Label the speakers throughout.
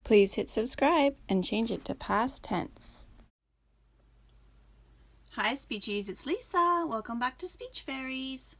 Speaker 1: Please hit subscribe and change it to past tense.
Speaker 2: Hi Speechies, it's Lisa. Welcome back to Speech Fairies.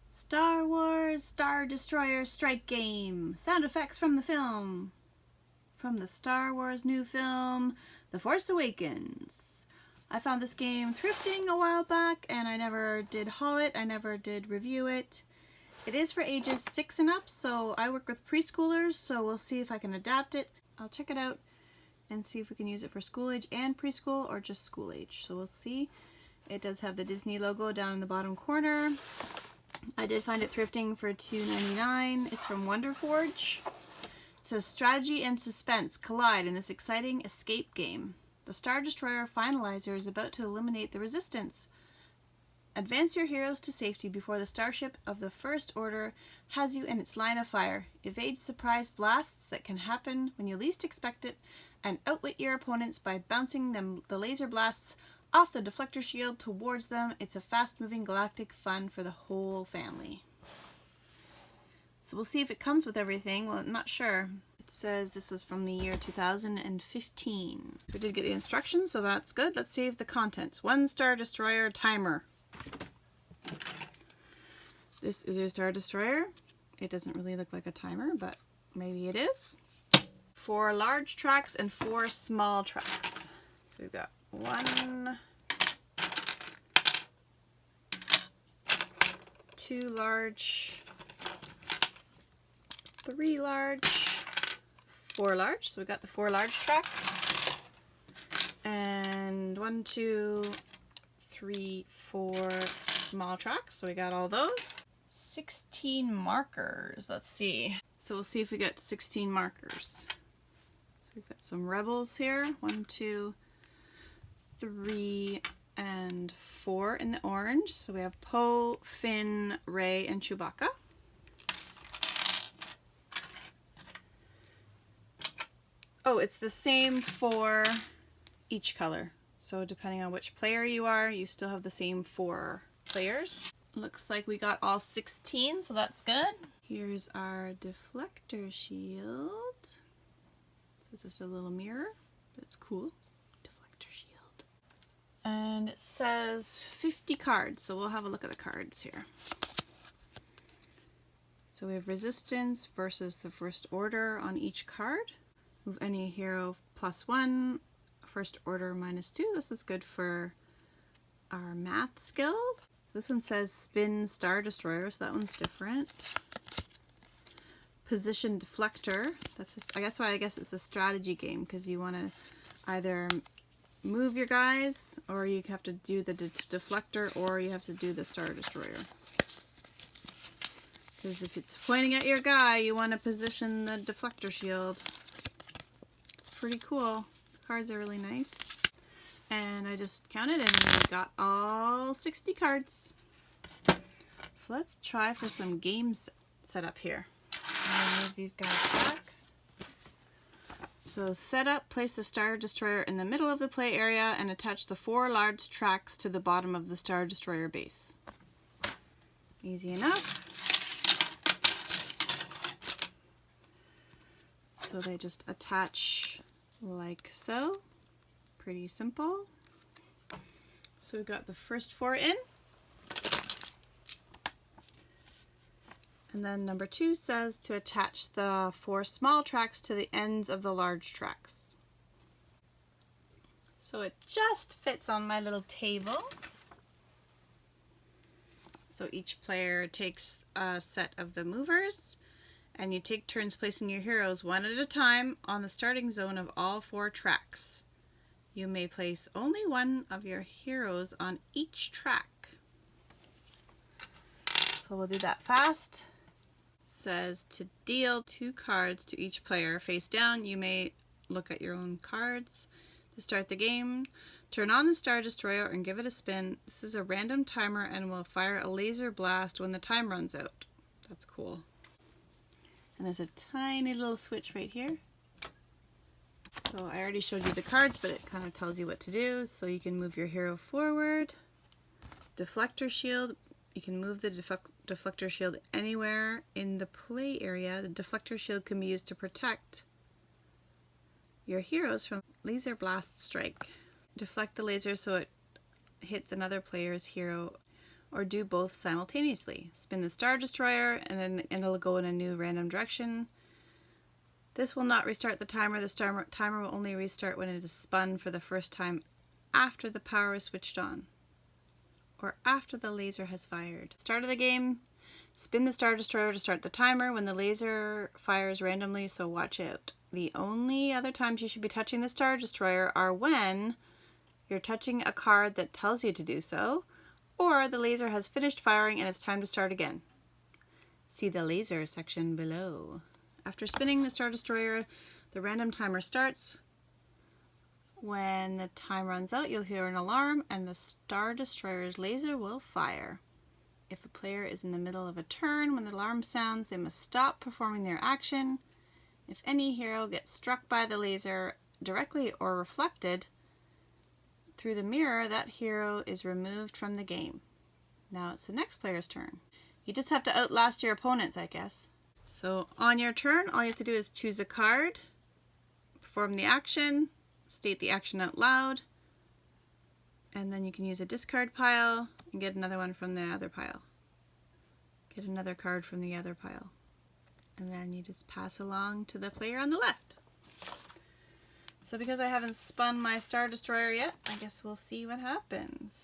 Speaker 2: Star Wars Star Destroyer Strike Game. Sound effects from the film. From the Star Wars new film, The Force Awakens. I found this game thrifting a while back and I never did haul it. I never did review it. It is for ages 6 and up, so I work with preschoolers, so we'll see if I can adapt it. I'll check it out and see if we can use it for school age and preschool or just school age. So we'll see. It does have the Disney logo down in the bottom corner. I did find it thrifting for $2.99. It's from Wonderforge. It says strategy and suspense collide in this exciting escape game. The Star Destroyer Finalizer is about to eliminate the resistance. Advance your heroes to safety before the starship of the First Order has you in its line of fire. Evade surprise blasts that can happen when you least expect it, and outwit your opponents by bouncing the laser blasts off the deflector shield towards them. It's a fast-moving galactic fun for the whole family. So we'll see if it comes with everything. Well, I'm not sure. It says this is from the year 2015. We did get the instructions, so that's good. Let's see if the contents. 1 Star Destroyer timer. This is a Star Destroyer. It doesn't really look like a timer, but maybe it is. 4 large tracks and 4 small tracks. So we've got 1, 2 large, 3 large, 4 large. So we got the 4 large tracks. And 1, 2, 3, 4 small tracks. So we got all those. 16 markers. Let's see. So we'll see if we get 16 markers. So we've got some rebels here. 1, 2, 3, and 4 in the orange. So we have Poe, Finn, Rey, and Chewbacca. Oh, it's the same for each color. So depending on which player you are, you still have the same 4 players. Looks like we got all 16, so that's good. Here's our deflector shield. So it's just a little mirror, but it's cool. Deflector shield. And it says 50 cards, so we'll have a look at the cards here. So we have resistance versus the First Order on each card. Move any hero +1, First Order -2. This is good for our math skills. This one says spin Star Destroyer, so that one's different. Position deflector. That's why I guess it's a strategy game, because you want to either move your guys, or you have to do the deflector, or you have to do the Star Destroyer. Because if it's pointing at your guy, you want to position the deflector shield. It's pretty cool. The cards are really nice. And I just counted and we got all 60 cards. So let's try for some games set up here. I'm going to move these guys back. So set up, place the Star Destroyer in the middle of the play area and attach the 4 large tracks to the bottom of the Star Destroyer base. Easy enough. So they just attach like so. Pretty simple. So we've got the first 4 in. And then number 2 says to attach the 4 small tracks to the ends of the large tracks. So it just fits on my little table. So each player takes a set of the movers, and you take turns placing your heroes one at a time on the starting zone of all 4 tracks. You may place only one of your heroes on each track. So we'll do that fast. It says to deal 2 cards to each player. Face down, you may look at your own cards. To start the game, turn on the Star Destroyer and give it a spin. This is a random timer and will fire a laser blast when the time runs out. That's cool. And there's a tiny little switch right here. So I already showed you the cards, but it kind of tells you what to do. So you can move your hero forward. Deflector shield. You can move the deflector shield anywhere in the play area. The deflector shield can be used to protect your heroes from laser blast strike. Deflect the laser so it hits another player's hero, or do both simultaneously. Spin the Star Destroyer and then it'll go in a new random direction. This will not restart the timer. The timer will only restart when it is spun for the first time after the power is switched on, or after the laser has fired. Start of the game, spin the Star Destroyer to start the timer when the laser fires randomly, so watch out. The only other times you should be touching the Star Destroyer are when you're touching a card that tells you to do so, or the laser has finished firing and it's time to start again. See the laser section below. After spinning the Star Destroyer, the random timer starts. When the time runs out, you'll hear an alarm and the Star Destroyer's laser will fire. If a player is in the middle of a turn, when the alarm sounds, they must stop performing their action. If any hero gets struck by the laser directly or reflected through the mirror, that hero is removed from the game. Now it's the next player's turn. You just have to outlast your opponents, I guess. So on your turn, all you have to do is choose a card, perform the action, state the action out loud, and then you can use a discard pile and get another one from the other pile. Get another card from the other pile. And then you just pass along to the player on the left. So because I haven't spun my Star Destroyer yet, I guess we'll see what happens.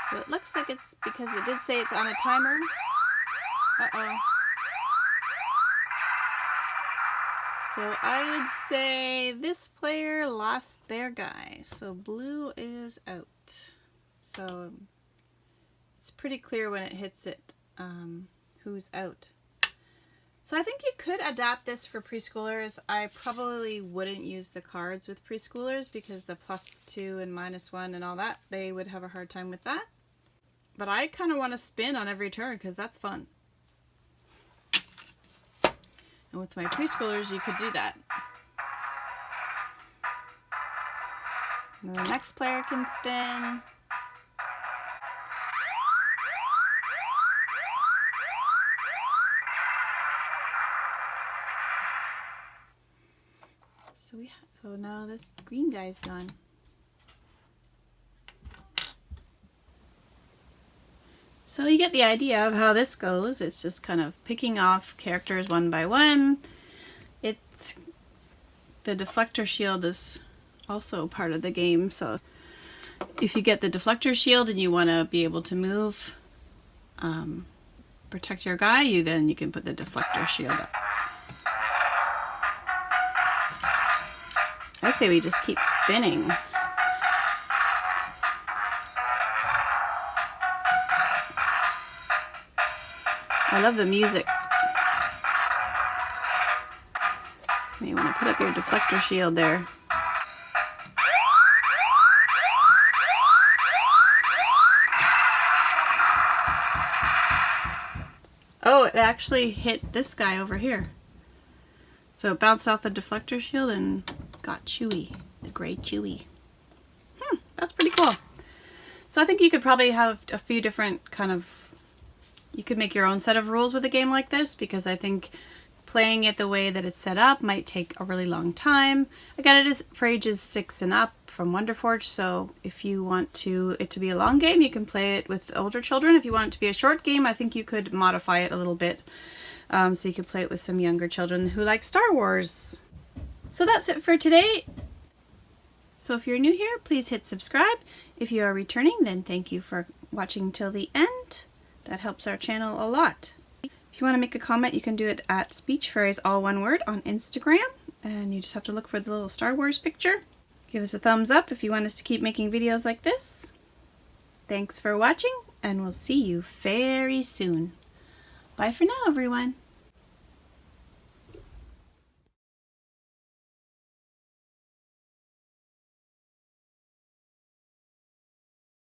Speaker 2: So it looks like it's because it did say it's on a timer. Uh-oh. So I would say this player lost their guy. So blue is out. So it's pretty clear when it hits it who's out. So I think you could adapt this for preschoolers. I probably wouldn't use the cards with preschoolers because the +2 and -1 and all that, they would have a hard time with that. But I kind of want to spin on every turn because that's fun. And with my preschoolers, you could do that. And the next player can spin. So now this green guy's gone. So you get the idea of how this goes. It's just kind of picking off characters one by one. The deflector shield is also part of the game. So if you get the deflector shield and you want to be able to move, protect your guy, then you can put the deflector shield up. I say we just keep spinning. I love the music. So you want to put up your deflector shield there. Oh, it actually hit this guy over here. So it bounced off the deflector shield and got Chewy, the gray Chewy. That's pretty cool. So I think you could probably have a few different you could make your own set of rules with a game like this, because I think playing it the way that it's set up might take a really long time. Again, it is for ages 6 and up from Wonderforge, so if you want it to be a long game, you can play it with older children. If you want it to be a short game, I think you could modify it a little bit, so you could play it with some younger children who like Star Wars. So that's it for today. So if you're new here, please hit subscribe. If you are returning, then thank you for watching till the end. That helps our channel a lot. If you want to make a comment, you can do it at Speech Fairies, all one word, on Instagram. And you just have to look for the little Star Wars picture. Give us a thumbs up if you want us to keep making videos like this. Thanks for watching, and we'll see you very soon. Bye for now, everyone.